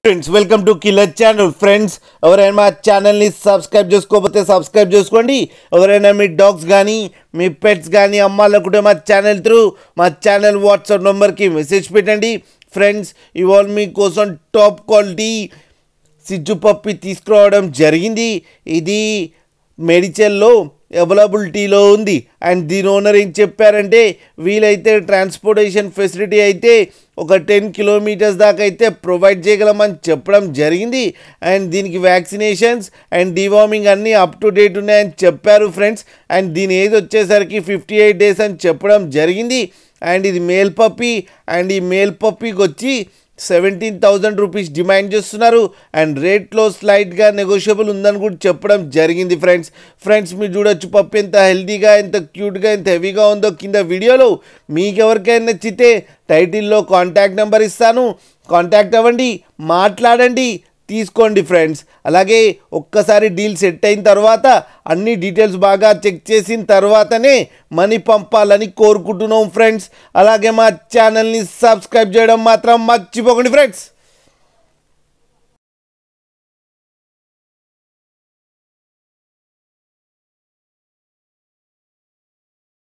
Friends welcome to killer channel. Friends ఎవరైనా మా ఛానల్ని సబ్స్క్రైబ్ చేసుకోకపోతే సబ్స్క్రైబ్ చేసుకోండి. ఎవరైనా మీ డాగ్స్ కానీ మీ పెట్స్ కానీ అమ్మాలనుకుంటే మా ఛానల్ వాట్సాప్ నెంబర్కి మెసేజ్ పెట్టండి. ఫ్రెండ్స్ ఇవాళ మీకోసం టాప్ క్వాలిటీ సిజ్జు పప్పి తీసుకురావడం జరిగింది. ఇది మెడిచల్లో అవైలబిలిటీలో ఉంది. అండ్ దీని ఓనర్ ఏం చెప్పారంటే వీలైతే ట్రాన్స్పోర్టేషన్ ఫెసిలిటీ అయితే ఒక 10 కిలోమీటర్స్ దాకా అయితే ప్రొవైడ్ చేయగలమని చెప్పడం జరిగింది. అండ్ దీనికి వ్యాక్సినేషన్స్ అండ్ డివార్మింగ్ అన్నీ అప్ టు డేట్ ఉన్నాయని చెప్పారు ఫ్రెండ్స్. అండ్ దీని ఏజ్ వచ్చేసరికి 58 డేస్ అని చెప్పడం జరిగింది. అండ్ ఇది మేల్ పప్పీ. అండ్ ఈ మేల్ పప్పీకి వచ్చి 17,000 రూపీస్ డిమాండ్ చేస్తున్నారు. అండ్ రేట్లో స్లైట్గా నెగోషియబుల్ ఉందని కూడా చెప్పడం జరిగింది ఫ్రెండ్స్ మీరు చూడొచ్చు పప్పి ఎంత హెల్తీగా, ఎంత క్యూట్గా, ఎంత హెవీగా ఉందో కింద వీడియోలో. మీకు ఎవరికైనా నచ్చితే టైటిల్లో కాంటాక్ట్ నెంబర్ ఇస్తాను, కాంటాక్ట్ అవ్వండి, మాట్లాడండి, తీసుకోండి ఫ్రెండ్స్. అలాగే ఒక్కసారి డీల్ సెట్ అయిన తర్వాత అన్ని డీటెయిల్స్ బాగా చెక్ చేసిన తర్వాతనే మనీ పంపాలని కోరుకుంటున్నాం ఫ్రెండ్స్. అలాగే మా ఛానల్ని సబ్స్క్రైబ్ చేయడం మాత్రం మర్చిపోకండి ఫ్రెండ్స్.